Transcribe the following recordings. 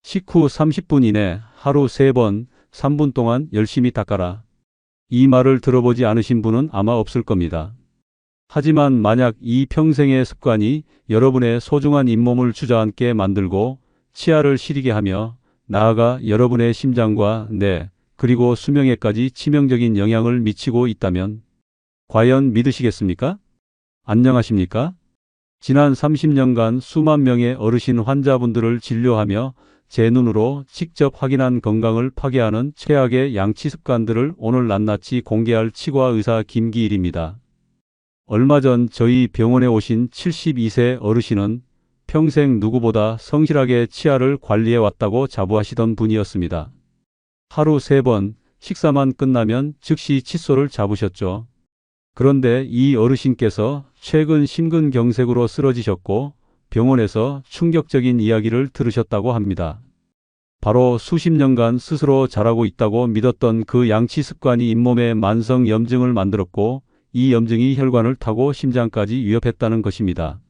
식후 30분 이내 하루 3번 3분 동안 열심히 닦아라. 이 말을 들어보지 않으신 분은 아마 없을 겁니다. 하지만 만약 이 평생의 습관이 여러분의 소중한 잇몸을 주저앉게 만들고 치아를 시리게 하며 나아가 여러분의 심장과 뇌 그리고 수명에까지 치명적인 영향을 미치고 있다면 과연 믿으시겠습니까? 안녕하십니까? 지난 30년간 수만 명의 어르신 환자분들을 진료하며 제 눈으로 직접 확인한 건강을 파괴하는 최악의 양치 습관들을 오늘 낱낱이 공개할 치과 의사 김기일입니다. 얼마 전 저희 병원에 오신 72세 어르신은 평생 누구보다 성실하게 치아를 관리해 왔다고 자부하시던 분이었습니다. 하루 3번 식사만 끝나면 즉시 칫솔을 잡으셨죠. 그런데 이 어르신께서 최근 심근경색으로 쓰러지셨고 병원에서 충격적인 이야기를 들으셨다고 합니다. 바로 수십 년간 스스로 잘하고 있다고 믿었던 그 양치 습관이 잇몸에 만성 염증을 만들었고 이 염증이 혈관을 타고 심장까지 위협했다는 것입니다.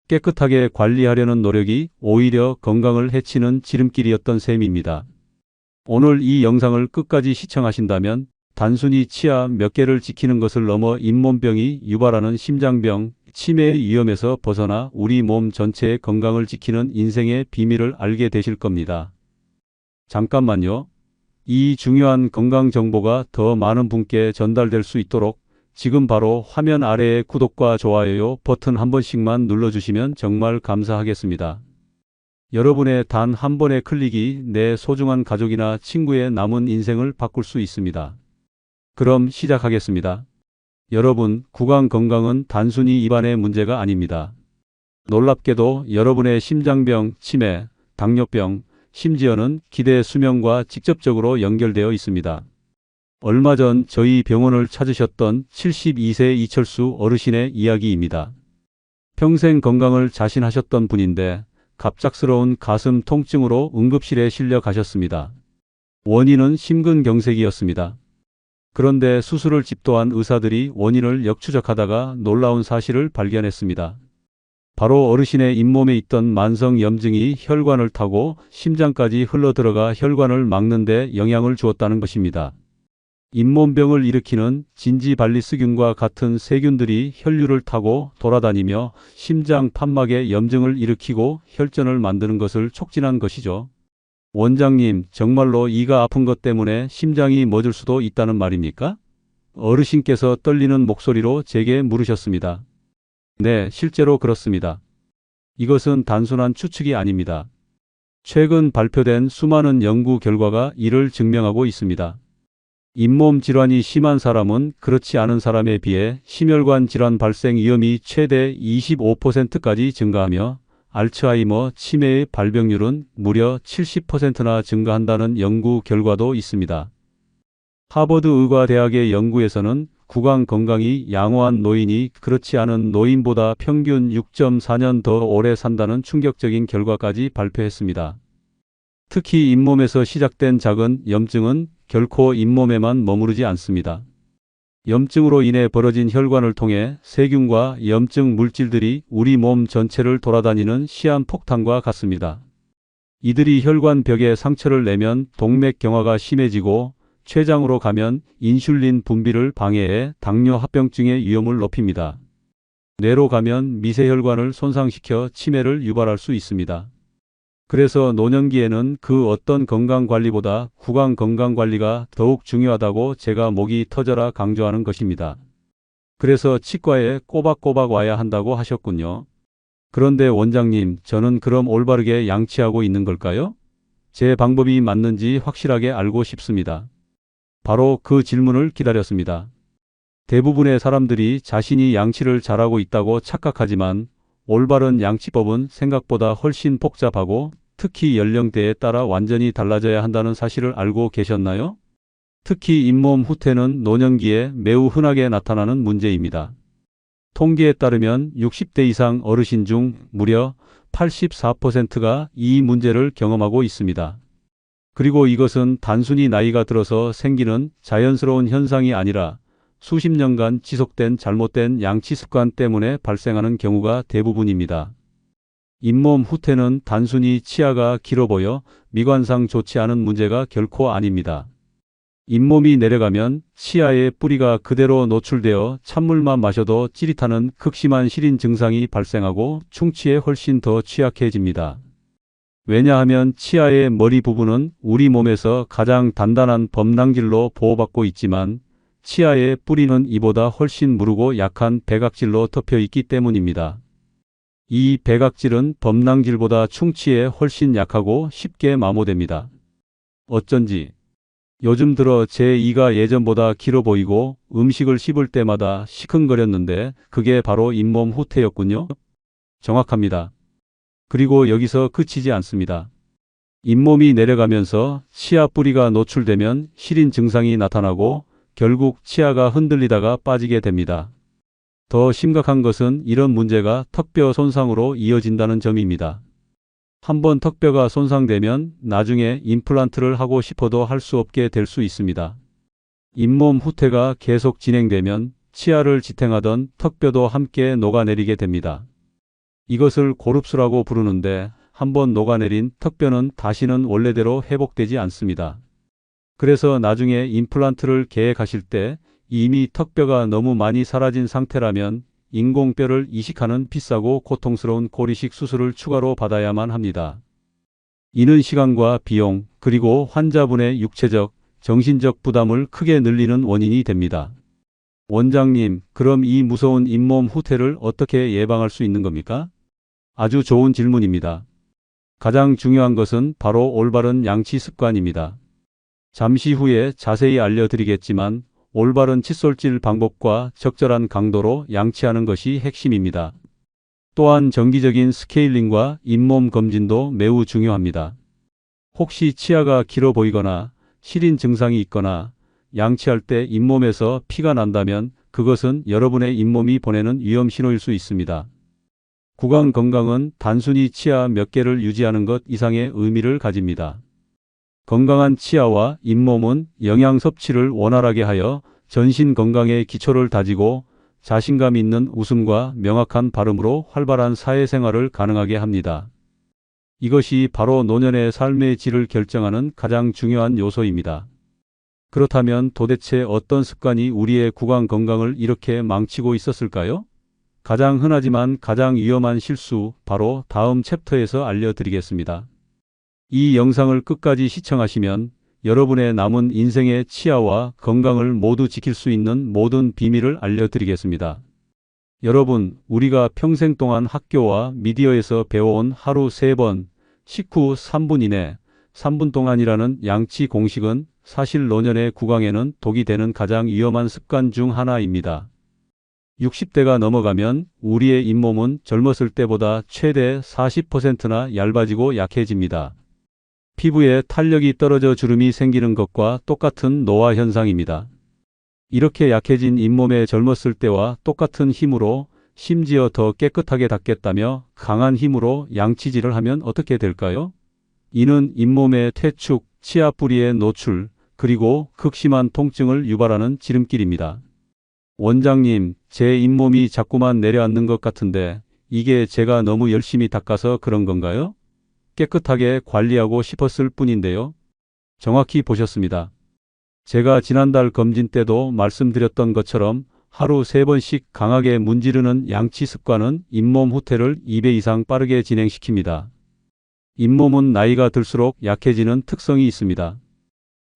깨끗하게 관리하려는 노력이 오히려 건강을 해치는 지름길이었던 셈입니다. 오늘 이 영상을 끝까지 시청하신다면 단순히 치아 몇 개를 지키는 것을 넘어 잇몸병이 유발하는 심장병, 치매의 위험에서 벗어나 우리 몸 전체의 건강을 지키는 인생의 비밀을 알게 되실 겁니다. 잠깐만요. 이 중요한 건강 정보가 더 많은 분께 전달될 수 있도록 지금 바로 화면 아래의 구독과 좋아요 버튼 한 번씩만 눌러주시면 정말 감사하겠습니다. 여러분의 단 한 번의 클릭이 내 소중한 가족이나 친구의 남은 인생을 바꿀 수 있습니다. 그럼 시작하겠습니다. 여러분, 구강 건강은 단순히 입안의 문제가 아닙니다. 놀랍게도 여러분의 심장병, 치매, 당뇨병, 심지어는 기대 수명과 직접적으로 연결되어 있습니다. 얼마 전 저희 병원을 찾으셨던 72세 이철수 어르신의 이야기입니다. 평생 건강을 자신하셨던 분인데 갑작스러운 가슴 통증으로 응급실에 실려 가셨습니다. 원인은 심근경색이었습니다. 그런데 수술을 집도한 의사들이 원인을 역추적하다가 놀라운 사실을 발견했습니다. 바로 어르신의 잇몸에 있던 만성 염증이 혈관을 타고 심장까지 흘러들어가 혈관을 막는 데 영향을 주었다는 것입니다. 잇몸병을 일으키는 진지발리스균과 같은 세균들이 혈류를 타고 돌아다니며 심장 판막에 염증을 일으키고 혈전을 만드는 것을 촉진한 것이죠. 원장님, 정말로 이가 아픈 것 때문에 심장이 멎을 수도 있다는 말입니까? 어르신께서 떨리는 목소리로 제게 물으셨습니다. 네, 실제로 그렇습니다. 이것은 단순한 추측이 아닙니다. 최근 발표된 수많은 연구 결과가 이를 증명하고 있습니다. 잇몸 질환이 심한 사람은 그렇지 않은 사람에 비해 심혈관 질환 발생 위험이 최대 25%까지 증가하며 알츠하이머, 치매의 발병률은 무려 70%나 증가한다는 연구 결과도 있습니다. 하버드 의과대학의 연구에서는 구강 건강이 양호한 노인이 그렇지 않은 노인보다 평균 6.4년 더 오래 산다는 충격적인 결과까지 발표했습니다. 특히 잇몸에서 시작된 작은 염증은 결코 잇몸에만 머무르지 않습니다. 염증으로 인해 벌어진 혈관을 통해 세균과 염증 물질들이 우리 몸 전체를 돌아다니는 시한폭탄과 같습니다. 이들이 혈관 벽에 상처를 내면 동맥경화가 심해지고 췌장으로 가면 인슐린 분비를 방해해 당뇨 합병증의 위험을 높입니다. 뇌로 가면 미세혈관을 손상시켜 치매를 유발할 수 있습니다. 그래서 노년기에는 그 어떤 건강관리보다 구강 건강관리가 더욱 중요하다고 제가 목이 터져라 강조하는 것입니다. 그래서 치과에 꼬박꼬박 와야 한다고 하셨군요. 그런데 원장님, 저는 그럼 올바르게 양치하고 있는 걸까요? 제 방법이 맞는지 확실하게 알고 싶습니다. 바로 그 질문을 기다렸습니다. 대부분의 사람들이 자신이 양치를 잘하고 있다고 착각하지만 올바른 양치법은 생각보다 훨씬 복잡하고 특히 연령대에 따라 완전히 달라져야 한다는 사실을 알고 계셨나요? 특히 잇몸 후퇴는 노년기에 매우 흔하게 나타나는 문제입니다. 통계에 따르면 60대 이상 어르신 중 무려 84%가 이 문제를 경험하고 있습니다. 그리고 이것은 단순히 나이가 들어서 생기는 자연스러운 현상이 아니라 수십 년간 지속된 잘못된 양치 습관 때문에 발생하는 경우가 대부분입니다. 잇몸 후퇴는 단순히 치아가 길어 보여 미관상 좋지 않은 문제가 결코 아닙니다. 잇몸이 내려가면 치아의 뿌리가 그대로 노출되어 찬물만 마셔도 찌릿하는 극심한 시린 증상이 발생하고 충치에 훨씬 더 취약해집니다. 왜냐하면 치아의 머리 부분은 우리 몸에서 가장 단단한 범낭질로 보호받고 있지만 치아의 뿌리는 이보다 훨씬 무르고 약한 백악질로 덮여 있기 때문입니다. 이 백악질은 범낭질보다 충치에 훨씬 약하고 쉽게 마모됩니다. 어쩐지 요즘 들어 제 이가 예전보다 길어 보이고 음식을 씹을 때마다 시큰거렸는데 그게 바로 잇몸 후퇴였군요. 정확합니다. 그리고 여기서 그치지 않습니다. 잇몸이 내려가면서 치아 뿌리가 노출되면 시린 증상이 나타나고 결국 치아가 흔들리다가 빠지게 됩니다. 더 심각한 것은 이런 문제가 턱뼈 손상으로 이어진다는 점입니다. 한번 턱뼈가 손상되면 나중에 임플란트를 하고 싶어도 할 수 없게 될 수 있습니다. 잇몸 후퇴가 계속 진행되면 치아를 지탱하던 턱뼈도 함께 녹아내리게 됩니다. 이것을 고릅수라고 부르는데 한번 녹아내린 턱뼈는 다시는 원래대로 회복되지 않습니다. 그래서 나중에 임플란트를 계획하실 때 이미 턱뼈가 너무 많이 사라진 상태라면 인공뼈를 이식하는 비싸고 고통스러운 고리식 수술을 추가로 받아야만 합니다. 이는 시간과 비용, 그리고 환자분의 육체적, 정신적 부담을 크게 늘리는 원인이 됩니다. 원장님, 그럼 이 무서운 잇몸 후퇴를 어떻게 예방할 수 있는 겁니까? 아주 좋은 질문입니다. 가장 중요한 것은 바로 올바른 양치 습관입니다. 잠시 후에 자세히 알려드리겠지만 올바른 칫솔질 방법과 적절한 강도로 양치하는 것이 핵심입니다. 또한 정기적인 스케일링과 잇몸 검진도 매우 중요합니다. 혹시 치아가 길어 보이거나 시린 증상이 있거나 양치할 때 잇몸에서 피가 난다면 그것은 여러분의 잇몸이 보내는 위험 신호일 수 있습니다. 구강 건강은 단순히 치아 몇 개를 유지하는 것 이상의 의미를 가집니다. 건강한 치아와 잇몸은 영양 섭취를 원활하게 하여 전신 건강의 기초를 다지고 자신감 있는 웃음과 명확한 발음으로 활발한 사회생활을 가능하게 합니다. 이것이 바로 노년의 삶의 질을 결정하는 가장 중요한 요소입니다. 그렇다면 도대체 어떤 습관이 우리의 구강 건강을 이렇게 망치고 있었을까요? 가장 흔하지만 가장 위험한 실수, 바로 다음 챕터에서 알려드리겠습니다. 이 영상을 끝까지 시청하시면 여러분의 남은 인생의 치아와 건강을 모두 지킬 수 있는 모든 비밀을 알려드리겠습니다. 여러분, 우리가 평생 동안 학교와 미디어에서 배워온 하루 3번, 식후 3분 이내, 3분 동안이라는 양치 공식은 사실 노년의 구강에는 독이 되는 가장 위험한 습관 중 하나입니다. 60대가 넘어가면 우리의 잇몸은 젊었을 때보다 최대 40%나 얇아지고 약해집니다. 피부에 탄력이 떨어져 주름이 생기는 것과 똑같은 노화 현상입니다. 이렇게 약해진 잇몸에 젊었을 때와 똑같은 힘으로 심지어 더 깨끗하게 닦겠다며 강한 힘으로 양치질을 하면 어떻게 될까요? 이는 잇몸의 퇴축, 치아 뿌리의 노출, 그리고 극심한 통증을 유발하는 지름길입니다. 원장님, 제 잇몸이 자꾸만 내려앉는 것 같은데 이게 제가 너무 열심히 닦아서 그런 건가요? 깨끗하게 관리하고 싶었을 뿐인데요. 정확히 보셨습니다. 제가 지난달 검진 때도 말씀드렸던 것처럼 하루 3번씩 강하게 문지르는 양치 습관은 잇몸 후퇴를 2배 이상 빠르게 진행시킵니다. 잇몸은 나이가 들수록 약해지는 특성이 있습니다.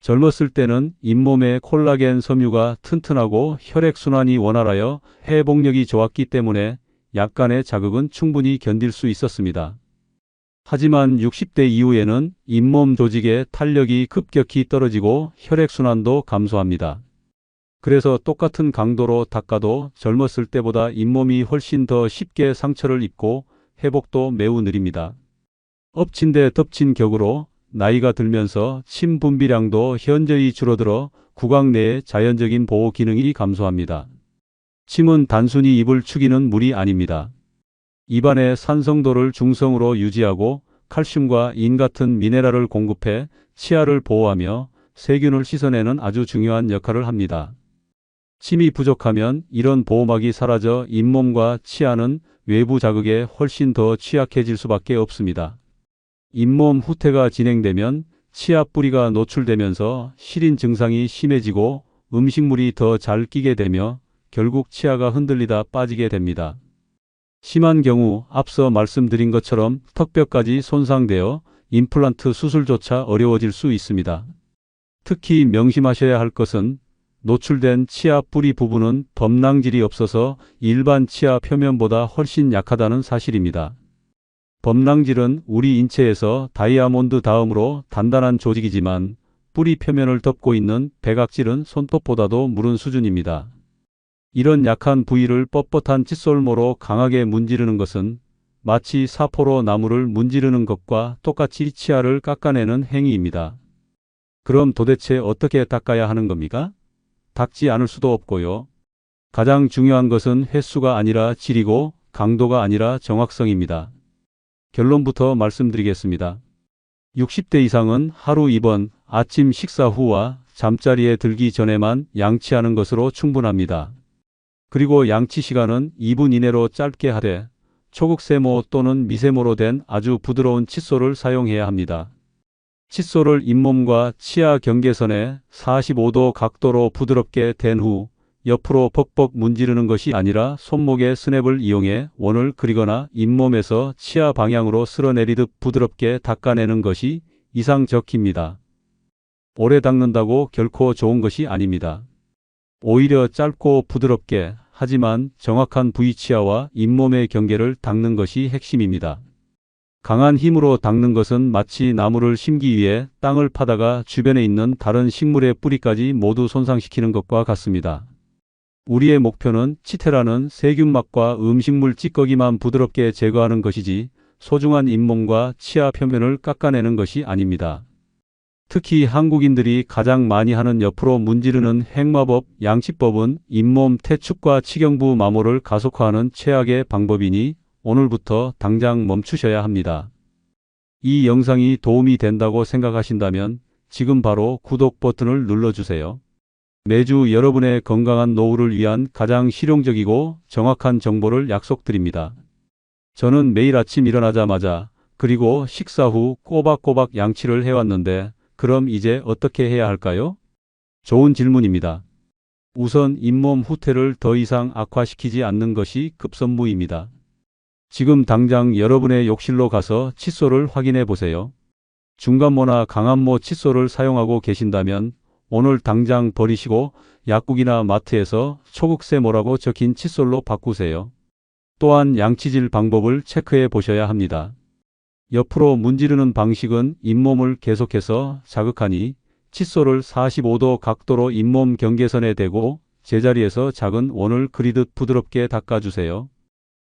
젊었을 때는 잇몸의 콜라겐 섬유가 튼튼하고 혈액순환이 원활하여 회복력이 좋았기 때문에 약간의 자극은 충분히 견딜 수 있었습니다. 하지만 60대 이후에는 잇몸 조직의 탄력이 급격히 떨어지고 혈액순환도 감소합니다. 그래서 똑같은 강도로 닦아도 젊었을 때보다 잇몸이 훨씬 더 쉽게 상처를 입고 회복도 매우 느립니다. 엎친 데 덮친 격으로 나이가 들면서 침 분비량도 현저히 줄어들어 구강 내의 자연적인 보호 기능이 감소합니다. 침은 단순히 입을 축이는 물이 아닙니다. 입안의 산성도를 중성으로 유지하고 칼슘과 인 같은 미네랄을 공급해 치아를 보호하며 세균을 씻어내는 아주 중요한 역할을 합니다. 침이 부족하면 이런 보호막이 사라져 잇몸과 치아는 외부 자극에 훨씬 더 취약해질 수밖에 없습니다. 잇몸 후퇴가 진행되면 치아 뿌리가 노출되면서 시린 증상이 심해지고 음식물이 더 잘 끼게 되며 결국 치아가 흔들리다 빠지게 됩니다. 심한 경우 앞서 말씀드린 것처럼 턱뼈까지 손상되어 임플란트 수술조차 어려워질 수 있습니다. 특히 명심하셔야 할 것은 노출된 치아 뿌리 부분은 범랑질이 없어서 일반 치아 표면보다 훨씬 약하다는 사실입니다. 범랑질은 우리 인체에서 다이아몬드 다음으로 단단한 조직이지만 뿌리 표면을 덮고 있는 백악질은 손톱보다도 무른 수준입니다. 이런 약한 부위를 뻣뻣한 칫솔모로 강하게 문지르는 것은 마치 사포로 나무를 문지르는 것과 똑같이 치아를 깎아내는 행위입니다. 그럼 도대체 어떻게 닦아야 하는 겁니까? 닦지 않을 수도 없고요. 가장 중요한 것은 횟수가 아니라 질이고 강도가 아니라 정확성입니다. 결론부터 말씀드리겠습니다. 60대 이상은 하루 2번 아침 식사 후와 잠자리에 들기 전에만 양치하는 것으로 충분합니다. 그리고 양치 시간은 2분 이내로 짧게 하되 초극세모 또는 미세모로 된 아주 부드러운 칫솔을 사용해야 합니다. 칫솔을 잇몸과 치아 경계선에 45도 각도로 부드럽게 댄 후 옆으로 벅벅 문지르는 것이 아니라 손목의 스냅을 이용해 원을 그리거나 잇몸에서 치아 방향으로 쓸어내리듯 부드럽게 닦아내는 것이 이상적입니다. 오래 닦는다고 결코 좋은 것이 아닙니다. 오히려 짧고 부드럽게 하지만 정확한 부위 치아와 잇몸의 경계를 닦는 것이 핵심입니다. 강한 힘으로 닦는 것은 마치 나무를 심기 위해 땅을 파다가 주변에 있는 다른 식물의 뿌리까지 모두 손상시키는 것과 같습니다. 우리의 목표는 치태라는 세균막과 음식물 찌꺼기만 부드럽게 제거하는 것이지 소중한 잇몸과 치아 표면을 깎아내는 것이 아닙니다. 특히 한국인들이 가장 많이 하는 옆으로 문지르는 행마법, 양치법은 잇몸 태축과 치경부 마모를 가속화하는 최악의 방법이니 오늘부터 당장 멈추셔야 합니다. 이 영상이 도움이 된다고 생각하신다면 지금 바로 구독 버튼을 눌러주세요. 매주 여러분의 건강한 노후를 위한 가장 실용적이고 정확한 정보를 약속드립니다. 저는 매일 아침 일어나자마자 그리고 식사 후 꼬박꼬박 양치를 해왔는데 그럼 이제 어떻게 해야 할까요? 좋은 질문입니다. 우선 잇몸 후퇴를 더 이상 악화시키지 않는 것이 급선무입니다. 지금 당장 여러분의 욕실로 가서 칫솔을 확인해 보세요. 중간모나 강한모 칫솔을 사용하고 계신다면 오늘 당장 버리시고 약국이나 마트에서 초극세모라고 적힌 칫솔로 바꾸세요. 또한 양치질 방법을 체크해 보셔야 합니다. 옆으로 문지르는 방식은 잇몸을 계속해서 자극하니 칫솔을 45도 각도로 잇몸 경계선에 대고 제자리에서 작은 원을 그리듯 부드럽게 닦아주세요.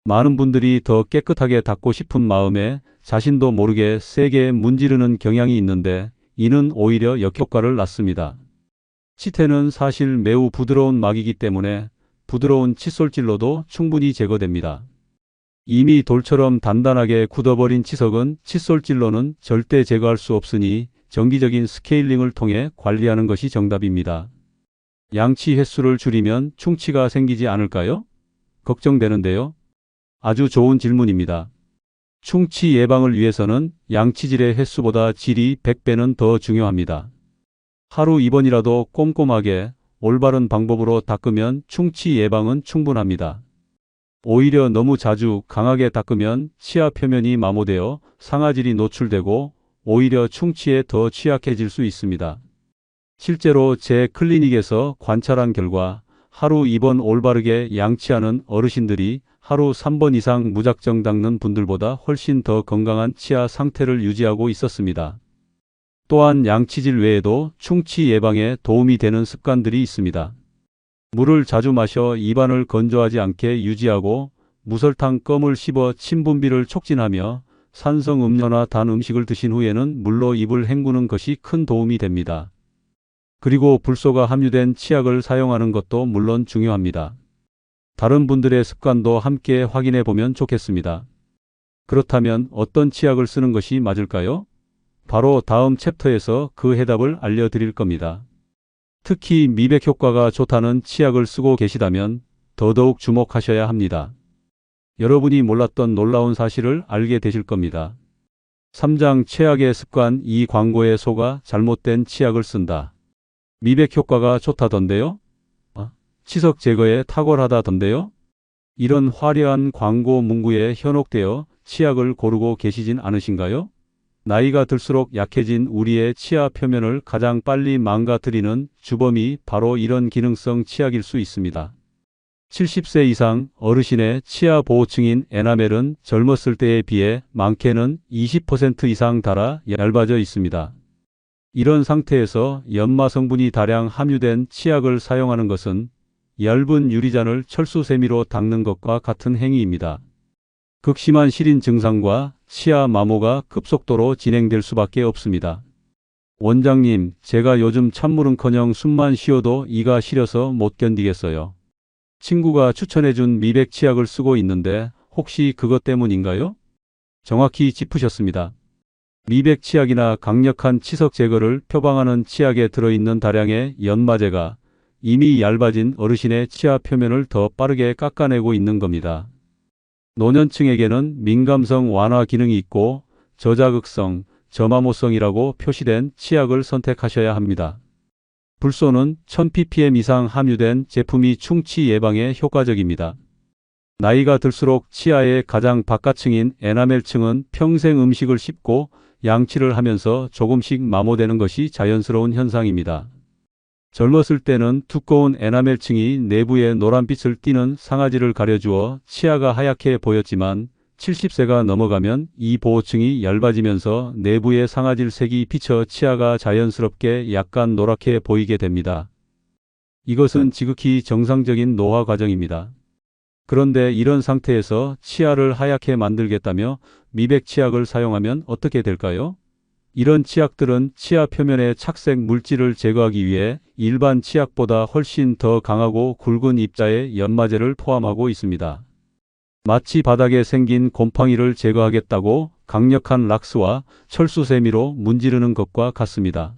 많은 분들이 더 깨끗하게 닦고 싶은 마음에 자신도 모르게 세게 문지르는 경향이 있는데 이는 오히려 역효과를 낳습니다. 치태는 사실 매우 부드러운 막이기 때문에 부드러운 칫솔질로도 충분히 제거됩니다. 이미 돌처럼 단단하게 굳어버린 치석은 칫솔질로는 절대 제거할 수 없으니 정기적인 스케일링을 통해 관리하는 것이 정답입니다. 양치 횟수를 줄이면 충치가 생기지 않을까요? 걱정되는데요. 아주 좋은 질문입니다. 충치 예방을 위해서는 양치질의 횟수보다 질이 100배는 더 중요합니다. 하루 2번이라도 꼼꼼하게 올바른 방법으로 닦으면 충치 예방은 충분합니다. 오히려 너무 자주 강하게 닦으면 치아 표면이 마모되어 상아질이 노출되고 오히려 충치에 더 취약해질 수 있습니다. 실제로 제 클리닉에서 관찰한 결과 하루 2번 올바르게 양치하는 어르신들이 하루 3번 이상 무작정 닦는 분들보다 훨씬 더 건강한 치아 상태를 유지하고 있었습니다. 또한 양치질 외에도 충치 예방에 도움이 되는 습관들이 있습니다. 물을 자주 마셔 입안을 건조하지 않게 유지하고 무설탕 껌을 씹어 침 분비를 촉진하며 산성 음료나 단 음식을 드신 후에는 물로 입을 헹구는 것이 큰 도움이 됩니다. 그리고 불소가 함유된 치약을 사용하는 것도 물론 중요합니다. 다른 분들의 습관도 함께 확인해 보면 좋겠습니다. 그렇다면 어떤 치약을 쓰는 것이 맞을까요? 바로 다음 챕터에서 그 해답을 알려드릴 겁니다. 특히 미백 효과가 좋다는 치약을 쓰고 계시다면 더더욱 주목하셔야 합니다. 여러분이 몰랐던 놀라운 사실을 알게 되실 겁니다. 3장 최악의 습관. 이 광고에 속아 잘못된 치약을 쓴다. 미백 효과가 좋다던데요? 치석 제거에 탁월하다던데요? 이런 화려한 광고 문구에 현혹되어 치약을 고르고 계시진 않으신가요? 나이가 들수록 약해진 우리의 치아 표면을 가장 빨리 망가뜨리는 주범이 바로 이런 기능성 치약일 수 있습니다. 70세 이상 어르신의 치아 보호층인 에나멜은 젊었을 때에 비해 많게는 20% 이상 닳아 얇아져 있습니다. 이런 상태에서 연마 성분이 다량 함유된 치약을 사용하는 것은 얇은 유리잔을 철수 세미로 닦는 것과 같은 행위입니다. 극심한 시린 증상과 치아 마모가 급속도로 진행될 수밖에 없습니다. 원장님, 제가 요즘 찬물은커녕 숨만 쉬어도 이가 시려서 못 견디겠어요. 친구가 추천해준 미백 치약을 쓰고 있는데 혹시 그것 때문인가요? 정확히 짚으셨습니다. 미백 치약이나 강력한 치석 제거를 표방하는 치약에 들어있는 다량의 연마제가 이미 얇아진 어르신의 치아 표면을 더 빠르게 깎아내고 있는 겁니다. 노년층에게는 민감성 완화 기능이 있고 저자극성, 저마모성이라고 표시된 치약을 선택하셔야 합니다. 불소는 1000ppm 이상 함유된 제품이 충치 예방에 효과적입니다. 나이가 들수록 치아의 가장 바깥층인 에나멜층은 평생 음식을 씹고 양치를 하면서 조금씩 마모되는 것이 자연스러운 현상입니다. 젊었을 때는 두꺼운 에나멜층이 내부에 노란빛을 띠는 상아지를 가려주어 치아가 하얗게 보였지만 70세가 넘어가면 이 보호층이 얇아지면서 내부의 상아질 색이 비쳐 치아가 자연스럽게 약간 노랗게 보이게 됩니다. 이것은 지극히 정상적인 노화 과정입니다. 그런데 이런 상태에서 치아를 하얗게 만들겠다며 미백 치약을 사용하면 어떻게 될까요? 이런 치약들은 치아 표면의 착색 물질을 제거하기 위해 일반 치약보다 훨씬 더 강하고 굵은 입자의 연마제를 포함하고 있습니다. 마치 바닥에 생긴 곰팡이를 제거하겠다고 강력한 락스와 철수 세미로 문지르는 것과 같습니다.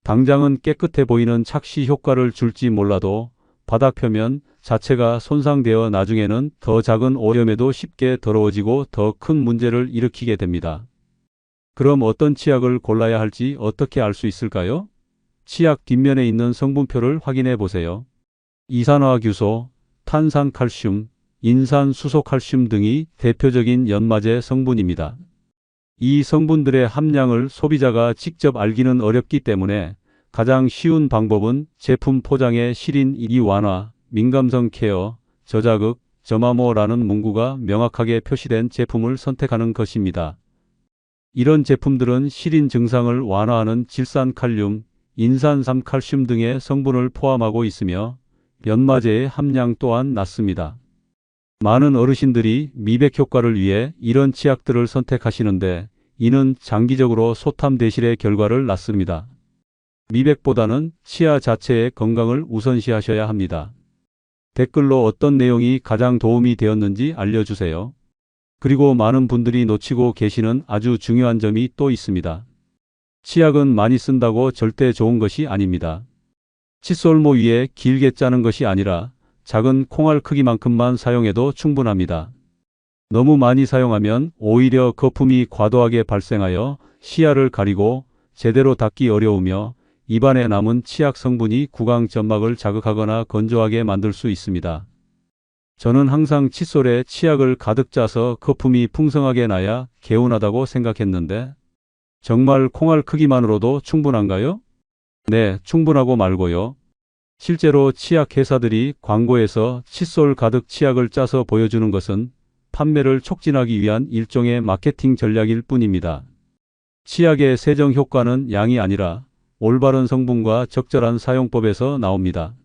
당장은 깨끗해 보이는 착시 효과를 줄지 몰라도 바닥 표면 자체가 손상되어 나중에는 더 작은 오염에도 쉽게 더러워지고 더 큰 문제를 일으키게 됩니다. 그럼 어떤 치약을 골라야 할지 어떻게 알 수 있을까요? 치약 뒷면에 있는 성분표를 확인해 보세요. 이산화규소, 탄산칼슘, 인산수소칼슘 등이 대표적인 연마제 성분입니다. 이 성분들의 함량을 소비자가 직접 알기는 어렵기 때문에 가장 쉬운 방법은 제품 포장의 시린 이 완화, 민감성 케어, 저자극, 저마모라는 문구가 명확하게 표시된 제품을 선택하는 것입니다. 이런 제품들은 시린 증상을 완화하는 질산칼륨, 인산삼칼슘 등의 성분을 포함하고 있으며 연마제의 함량 또한 낮습니다. 많은 어르신들이 미백 효과를 위해 이런 치약들을 선택하시는데 이는 장기적으로 소탐대실의 결과를 낳습니다. 미백보다는 치아 자체의 건강을 우선시하셔야 합니다. 댓글로 어떤 내용이 가장 도움이 되었는지 알려주세요. 그리고 많은 분들이 놓치고 계시는 아주 중요한 점이 또 있습니다. 치약은 많이 쓴다고 절대 좋은 것이 아닙니다. 칫솔모 위에 길게 짜는 것이 아니라 작은 콩알 크기만큼만 사용해도 충분합니다. 너무 많이 사용하면 오히려 거품이 과도하게 발생하여 시야를 가리고 제대로 닦기 어려우며 입안에 남은 치약 성분이 구강 점막을 자극하거나 건조하게 만들 수 있습니다. 저는 항상 칫솔에 치약을 가득 짜서 거품이 풍성하게 나야 개운하다고 생각했는데 정말 콩알 크기만으로도 충분한가요? 네, 충분하고 말고요. 실제로 치약 회사들이 광고에서 칫솔 가득 치약을 짜서 보여주는 것은 판매를 촉진하기 위한 일종의 마케팅 전략일 뿐입니다. 치약의 세정 효과는 양이 아니라 올바른 성분과 적절한 사용법에서 나옵니다.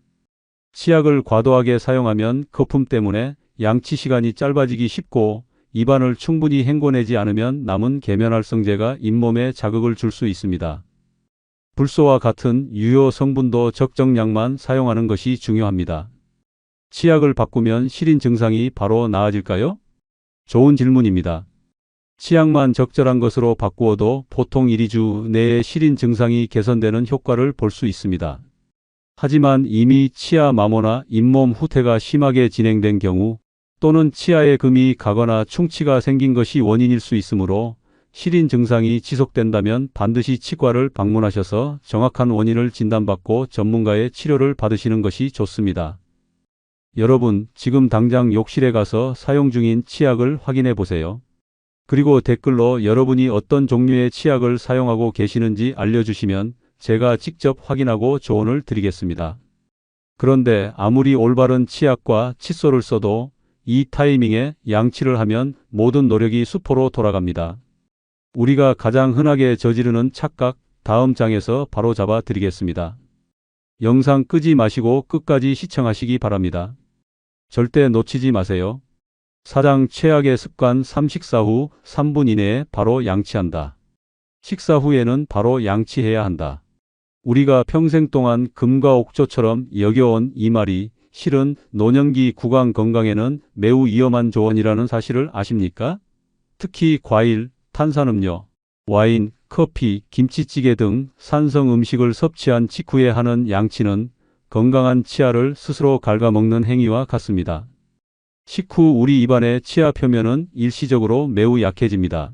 치약을 과도하게 사용하면 거품 때문에 양치 시간이 짧아지기 쉽고 입안을 충분히 헹궈내지 않으면 남은 계면활성제가 잇몸에 자극을 줄 수 있습니다. 불소와 같은 유효 성분도 적정량만 사용하는 것이 중요합니다. 치약을 바꾸면 시린 증상이 바로 나아질까요? 좋은 질문입니다. 치약만 적절한 것으로 바꾸어도 보통 1~2주 내에 시린 증상이 개선되는 효과를 볼 수 있습니다. 하지만 이미 치아 마모나 잇몸 후퇴가 심하게 진행된 경우 또는 치아에 금이 가거나 충치가 생긴 것이 원인일 수 있으므로 시린 증상이 지속된다면 반드시 치과를 방문하셔서 정확한 원인을 진단받고 전문가의 치료를 받으시는 것이 좋습니다. 여러분, 지금 당장 욕실에 가서 사용 중인 치약을 확인해 보세요. 그리고 댓글로 여러분이 어떤 종류의 치약을 사용하고 계시는지 알려주시면 제가 직접 확인하고 조언을 드리겠습니다. 그런데 아무리 올바른 치약과 칫솔을 써도 이 타이밍에 양치를 하면 모든 노력이 수포로 돌아갑니다. 우리가 가장 흔하게 저지르는 착각, 다음 장에서 바로 잡아 드리겠습니다. 영상 끄지 마시고 끝까지 시청하시기 바랍니다. 절대 놓치지 마세요. 4장 최악의 습관 3. 식사 후 3분 이내에 바로 양치한다. 식사 후에는 바로 양치해야 한다. 우리가 평생 동안 금과 옥조처럼 여겨온 이 말이 실은 노년기 구강 건강에는 매우 위험한 조언이라는 사실을 아십니까? 특히 과일, 탄산음료, 와인, 커피, 김치찌개 등 산성 음식을 섭취한 직후에 하는 양치는 건강한 치아를 스스로 갉아먹는 행위와 같습니다. 식후 우리 입안의 치아 표면은 일시적으로 매우 약해집니다.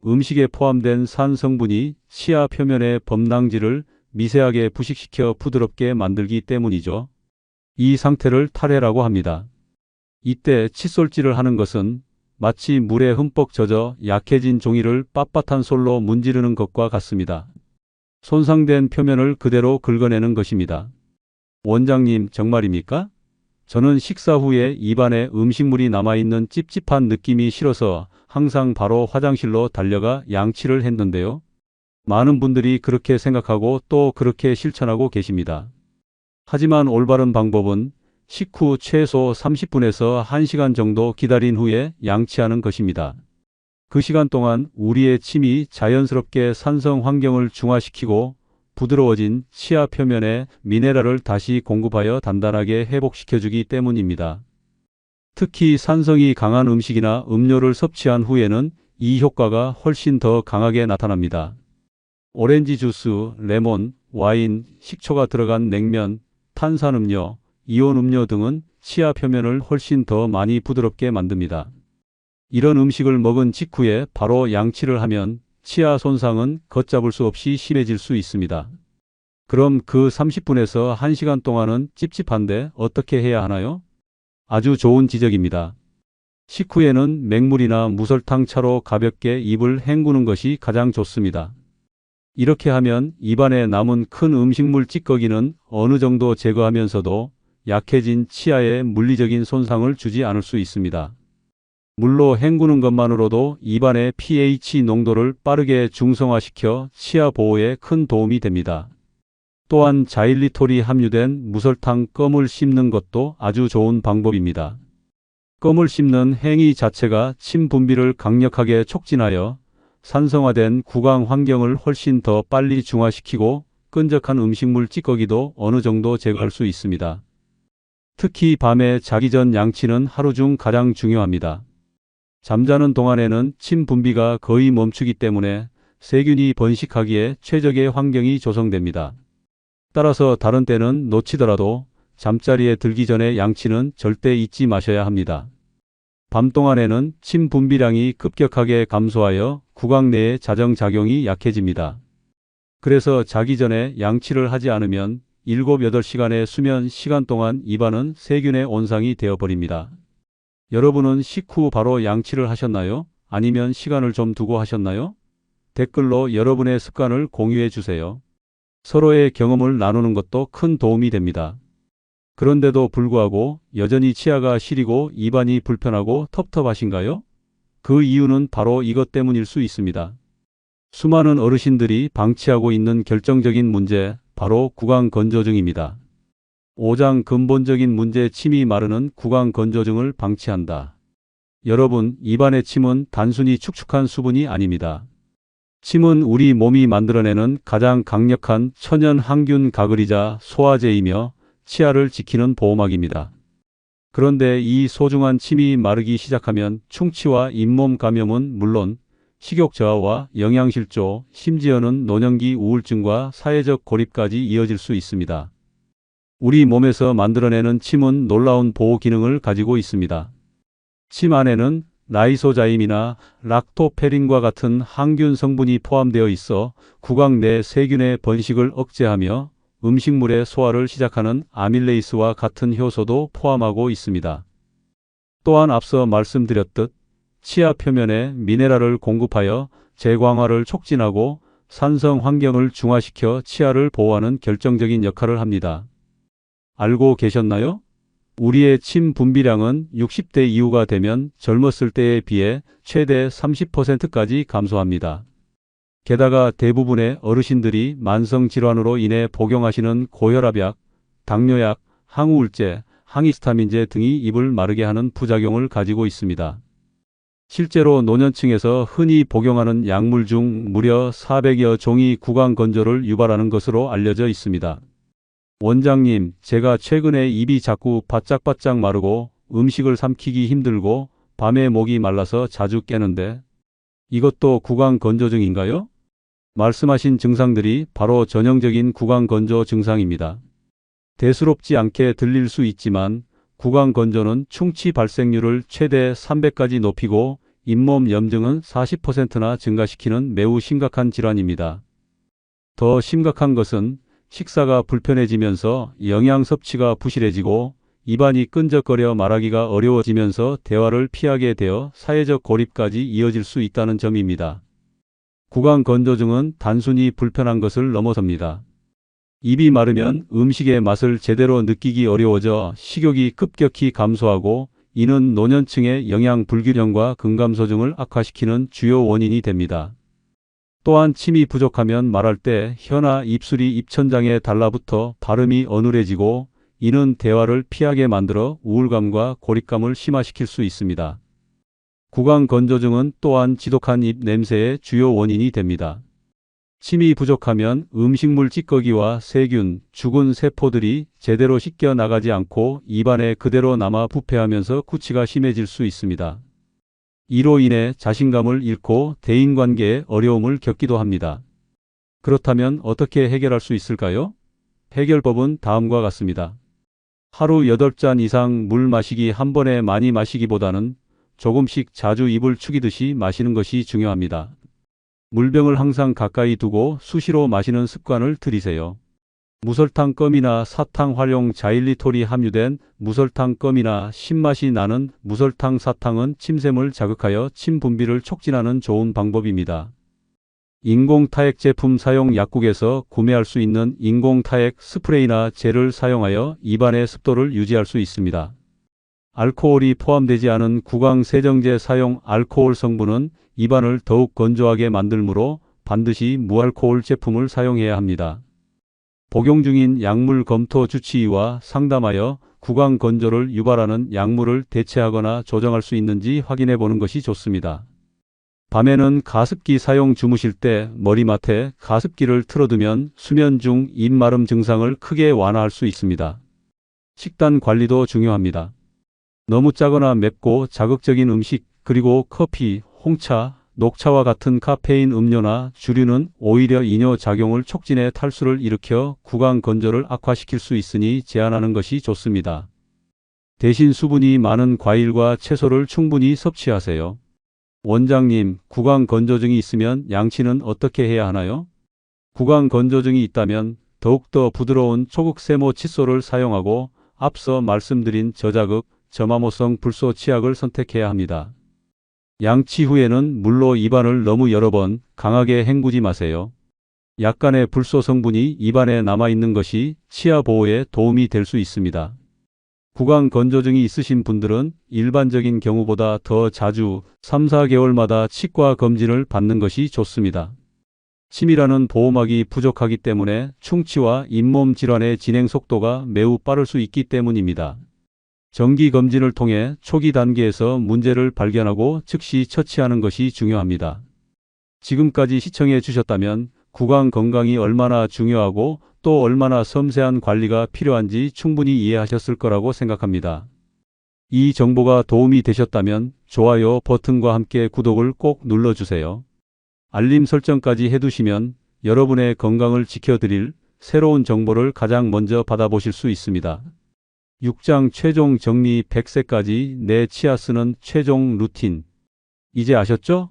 음식에 포함된 산 성분이 치아 표면의 범랑질을 미세하게 부식시켜 부드럽게 만들기 때문이죠. 이 상태를 탈해라고 합니다. 이때 칫솔질을 하는 것은 마치 물에 흠뻑 젖어 약해진 종이를 빳빳한 솔로 문지르는 것과 같습니다. 손상된 표면을 그대로 긁어내는 것입니다. 원장님, 정말입니까? 저는 식사 후에 입안에 음식물이 남아있는 찝찝한 느낌이 싫어서 항상 바로 화장실로 달려가 양치를 했는데요. 많은 분들이 그렇게 생각하고 또 그렇게 실천하고 계십니다. 하지만 올바른 방법은 식후 최소 30분에서 1시간 정도 기다린 후에 양치하는 것입니다. 그 시간 동안 우리의 침이 자연스럽게 산성 환경을 중화시키고 부드러워진 치아 표면에 미네랄을 다시 공급하여 단단하게 회복시켜주기 때문입니다. 특히 산성이 강한 음식이나 음료를 섭취한 후에는 이 효과가 훨씬 더 강하게 나타납니다. 오렌지 주스, 레몬, 와인, 식초가 들어간 냉면, 탄산음료, 이온 음료 등은 치아 표면을 훨씬 더 많이 부드럽게 만듭니다. 이런 음식을 먹은 직후에 바로 양치를 하면 치아 손상은 걷잡을 수 없이 심해질 수 있습니다. 그럼 그 30분에서 1시간 동안은 찝찝한데 어떻게 해야 하나요? 아주 좋은 지적입니다. 식후에는 맹물이나 무설탕 차로 가볍게 입을 헹구는 것이 가장 좋습니다. 이렇게 하면 입안에 남은 큰 음식물 찌꺼기는 어느 정도 제거하면서도 약해진 치아에 물리적인 손상을 주지 않을 수 있습니다. 물로 헹구는 것만으로도 입안의 pH 농도를 빠르게 중성화시켜 치아 보호에 큰 도움이 됩니다. 또한 자일리톨이 함유된 무설탕 껌을 씹는 것도 아주 좋은 방법입니다. 껌을 씹는 행위 자체가 침 분비를 강력하게 촉진하여 산성화된 구강 환경을 훨씬 더 빨리 중화시키고 끈적한 음식물 찌꺼기도 어느 정도 제거할 수 있습니다. 특히 밤에 자기 전 양치는 하루 중 가장 중요합니다. 잠자는 동안에는 침 분비가 거의 멈추기 때문에 세균이 번식하기에 최적의 환경이 조성됩니다. 따라서 다른 때는 놓치더라도 잠자리에 들기 전에 양치는 절대 잊지 마셔야 합니다. 밤 동안에는 침 분비량이 급격하게 감소하여 구강 내의 자정작용이 약해집니다. 그래서 자기 전에 양치를 하지 않으면 7, 8시간의 수면 시간 동안 입안은 세균의 온상이 되어버립니다. 여러분은 식후 바로 양치를 하셨나요? 아니면 시간을 좀 두고 하셨나요? 댓글로 여러분의 습관을 공유해 주세요. 서로의 경험을 나누는 것도 큰 도움이 됩니다. 그런데도 불구하고 여전히 치아가 시리고 입안이 불편하고 텁텁하신가요? 그 이유는 바로 이것 때문일 수 있습니다. 수많은 어르신들이 방치하고 있는 결정적인 문제, 바로 구강 건조증입니다. 5장 근본적인 문제 침이 마르는 구강 건조증을 방치한다. 여러분, 입안의 침은 단순히 축축한 수분이 아닙니다. 침은 우리 몸이 만들어내는 가장 강력한 천연 항균 가글이자 소화제이며 치아를 지키는 보호막입니다. 그런데 이 소중한 침이 마르기 시작하면 충치와 잇몸 감염은 물론 식욕 저하와 영양실조, 심지어는 노년기 우울증과 사회적 고립까지 이어질 수 있습니다. 우리 몸에서 만들어내는 침은 놀라운 보호 기능을 가지고 있습니다. 침 안에는 라이소자임이나 락토페린과 같은 항균 성분이 포함되어 있어 구강 내 세균의 번식을 억제하며 음식물의 소화를 시작하는 아밀레이스와 같은 효소도 포함하고 있습니다. 또한 앞서 말씀드렸듯 치아 표면에 미네랄을 공급하여 재광활을 촉진하고 산성 환경을 중화시켜 치아를 보호하는 결정적인 역할을 합니다. 알고 계셨나요? 우리의 침 분비량은 60대 이후가 되면 젊었을 때에 비해 최대 30%까지 감소합니다. 게다가 대부분의 어르신들이 만성질환으로 인해 복용하시는 고혈압약, 당뇨약, 항우울제, 항히스타민제 등이 입을 마르게 하는 부작용을 가지고 있습니다. 실제로 노년층에서 흔히 복용하는 약물 중 무려 400여 종이 구강 건조를 유발하는 것으로 알려져 있습니다. 원장님, 제가 최근에 입이 자꾸 바짝바짝 마르고 음식을 삼키기 힘들고 밤에 목이 말라서 자주 깨는데 이것도 구강 건조증인가요? 말씀하신 증상들이 바로 전형적인 구강 건조 증상입니다. 대수롭지 않게 들릴 수 있지만 구강 건조는 충치 발생률을 최대 300까지 높이고 잇몸 염증은 40%나 증가시키는 매우 심각한 질환입니다. 더 심각한 것은 식사가 불편해지면서 영양 섭취가 부실해지고 입안이 끈적거려 말하기가 어려워지면서 대화를 피하게 되어 사회적 고립까지 이어질 수 있다는 점입니다. 구강 건조증은 단순히 불편한 것을 넘어섭니다. 입이 마르면 음식의 맛을 제대로 느끼기 어려워져 식욕이 급격히 감소하고 이는 노년층의 영양 불균형과 근감소증을 악화시키는 주요 원인이 됩니다. 또한 침이 부족하면 말할 때 혀나 입술이 입천장에 달라붙어 발음이 어눌해지고 이는 대화를 피하게 만들어 우울감과 고립감을 심화시킬 수 있습니다. 구강 건조증은 또한 지독한 입 냄새의 주요 원인이 됩니다. 침이 부족하면 음식물 찌꺼기와 세균, 죽은 세포들이 제대로 씻겨 나가지 않고 입안에 그대로 남아 부패하면서 구취가 심해질 수 있습니다. 이로 인해 자신감을 잃고 대인관계에 어려움을 겪기도 합니다. 그렇다면 어떻게 해결할 수 있을까요? 해결법은 다음과 같습니다. 하루 8잔 이상 물 마시기, 한 번에 많이 마시기보다는 조금씩 자주 입을 축이듯이 마시는 것이 중요합니다. 물병을 항상 가까이 두고 수시로 마시는 습관을 들이세요. 무설탕 껌이나 사탕 활용 자일리톨이 함유된 무설탕 껌이나 신맛이 나는 무설탕 사탕은 침샘을 자극하여 침 분비를 촉진하는 좋은 방법입니다. 인공 타액 제품 사용, 약국에서 구매할 수 있는 인공 타액 스프레이나 젤을 사용하여 입안의 습도를 유지할 수 있습니다. 알코올이 포함되지 않은 구강 세정제 사용. 알코올 성분은 입안을 더욱 건조하게 만들므로 반드시 무알코올 제품을 사용해야 합니다. 복용 중인 약물 검토 주치의와 상담하여 구강 건조를 유발하는 약물을 대체하거나 조정할 수 있는지 확인해 보는 것이 좋습니다. 밤에는 가습기 사용. 주무실 때 머리맡에 가습기를 틀어두면 수면 중 입마름 증상을 크게 완화할 수 있습니다. 식단 관리도 중요합니다. 너무 짜거나 맵고 자극적인 음식, 그리고 커피, 홍차, 녹차와 같은 카페인 음료나 주류는 오히려 이뇨 작용을 촉진해 탈수를 일으켜 구강 건조를 악화시킬 수 있으니 제한하는 것이 좋습니다. 대신 수분이 많은 과일과 채소를 충분히 섭취하세요. 원장님, 구강 건조증이 있으면 양치는 어떻게 해야 하나요? 구강 건조증이 있다면 더욱더 부드러운 초극 세모 칫솔을 사용하고 앞서 말씀드린 저자극, 저마모성 불소 치약을 선택해야 합니다. 양치 후에는 물로 입안을 너무 여러 번 강하게 헹구지 마세요. 약간의 불소 성분이 입안에 남아있는 것이 치아 보호에 도움이 될 수 있습니다. 구강 건조증이 있으신 분들은 일반적인 경우보다 더 자주 3-4개월마다 치과 검진을 받는 것이 좋습니다. 침이라는 보호막이 부족하기 때문에 충치와 잇몸 질환의 진행 속도가 매우 빠를 수 있기 때문입니다. 정기검진을 통해 초기 단계에서 문제를 발견하고 즉시 처치하는 것이 중요합니다. 지금까지 시청해 주셨다면 구강 건강이 얼마나 중요하고 또 얼마나 섬세한 관리가 필요한지 충분히 이해하셨을 거라고 생각합니다. 이 정보가 도움이 되셨다면 좋아요 버튼과 함께 구독을 꼭 눌러주세요. 알림 설정까지 해두시면 여러분의 건강을 지켜드릴 새로운 정보를 가장 먼저 받아보실 수 있습니다. 6장 최종 정리 100세까지 내 치아 쓰는 최종 루틴. 이제 아셨죠?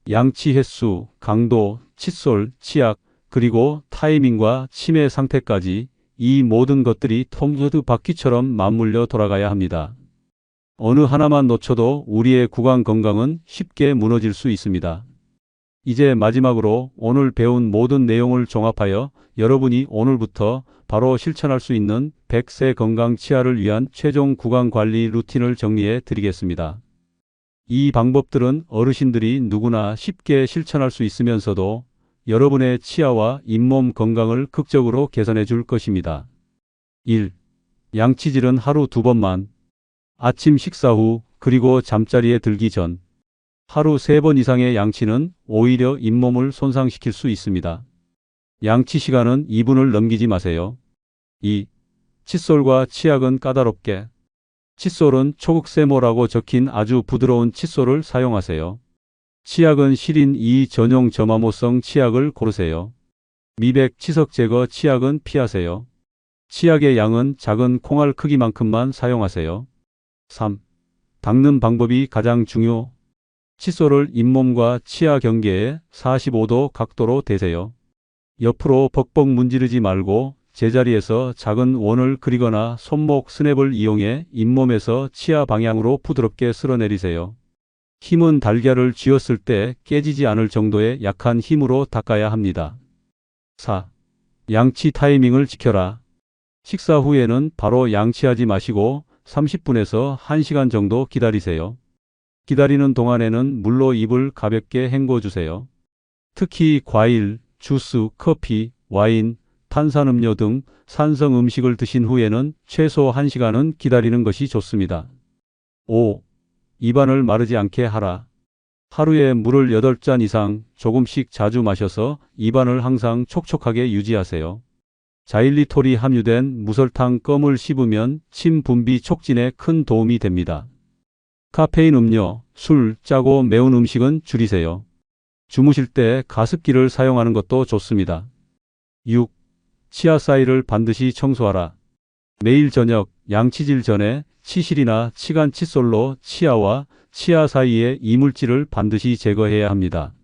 양치 횟수, 강도, 칫솔, 치약, 그리고 타이밍과 치매 상태까지 이 모든 것들이 톰후드 바퀴처럼 맞물려 돌아가야 합니다. 어느 하나만 놓쳐도 우리의 구강 건강은 쉽게 무너질 수 있습니다. 이제 마지막으로 오늘 배운 모든 내용을 종합하여 여러분이 오늘부터 바로 실천할 수 있는 100세 건강 치아를 위한 최종 구강 관리 루틴을 정리해 드리겠습니다. 이 방법들은 어르신들이 누구나 쉽게 실천할 수 있으면서도 여러분의 치아와 잇몸 건강을 극적으로 개선해 줄 것입니다. 1. 양치질은 하루 2번만. 아침 식사 후 그리고 잠자리에 들기 전. 하루 3번 이상의 양치는 오히려 잇몸을 손상시킬 수 있습니다. 양치 시간은 2분을 넘기지 마세요. 2. 칫솔과 치약은 까다롭게. 칫솔은 초극세모라고 적힌 아주 부드러운 칫솔을 사용하세요. 치약은 시린 2 전용 저마모성 치약을 고르세요. 미백 치석 제거 치약은 피하세요. 치약의 양은 작은 콩알 크기만큼만 사용하세요. 3. 닦는 방법이 가장 중요. 칫솔을 잇몸과 치아 경계에 45도 각도로 대세요. 옆으로 벅벅 문지르지 말고 제자리에서 작은 원을 그리거나 손목 스냅을 이용해 잇몸에서 치아 방향으로 부드럽게 쓸어내리세요. 힘은 달걀을 쥐었을 때 깨지지 않을 정도의 약한 힘으로 닦아야 합니다. 4. 양치 타이밍을 지켜라. 식사 후에는 바로 양치하지 마시고 30분에서 1시간 정도 기다리세요. 기다리는 동안에는 물로 입을 가볍게 헹궈주세요. 특히 과일, 주스, 커피, 와인, 탄산음료 등 산성 음식을 드신 후에는 최소 1시간은 기다리는 것이 좋습니다. 5. 입안을 마르지 않게 하라. 하루에 물을 8잔 이상 조금씩 자주 마셔서 입안을 항상 촉촉하게 유지하세요. 자일리톨이 함유된 무설탕 껌을 씹으면 침 분비 촉진에 큰 도움이 됩니다. 카페인 음료, 술, 짜고 매운 음식은 줄이세요. 주무실 때 가습기를 사용하는 것도 좋습니다. 6. 치아 사이를 반드시 청소하라. 매일 저녁 양치질 전에 치실이나 치간 칫솔로 치아와 치아 사이의 이물질을 반드시 제거해야 합니다.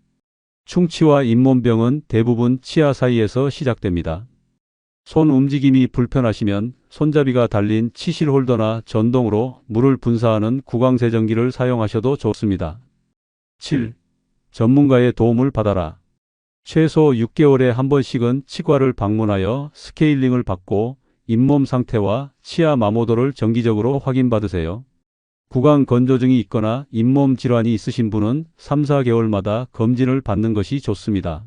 충치와 잇몸병은 대부분 치아 사이에서 시작됩니다. 손 움직임이 불편하시면 손잡이가 달린 치실 홀더나 전동으로 물을 분사하는 구강세정기를 사용하셔도 좋습니다. 7. 전문가의 도움을 받아라. 최소 6개월에 한 번씩은 치과를 방문하여 스케일링을 받고 잇몸 상태와 치아 마모도를 정기적으로 확인받으세요. 구강 건조증이 있거나 잇몸 질환이 있으신 분은 3, 4개월마다 검진을 받는 것이 좋습니다.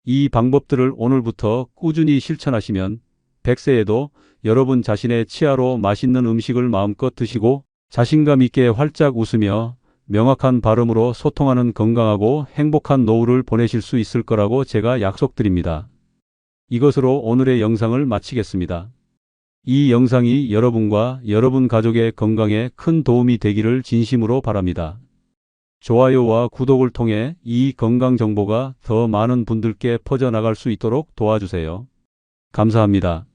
이 방법들을 오늘부터 꾸준히 실천하시면 100세에도 여러분 자신의 치아로 맛있는 음식을 마음껏 드시고 자신감 있게 활짝 웃으며 명확한 발음으로 소통하는 건강하고 행복한 노후를 보내실 수 있을 거라고 제가 약속드립니다. 이것으로 오늘의 영상을 마치겠습니다. 이 영상이 여러분과 여러분 가족의 건강에 큰 도움이 되기를 진심으로 바랍니다. 좋아요와 구독을 통해 이 건강 정보가 더 많은 분들께 퍼져나갈 수 있도록 도와주세요. 감사합니다.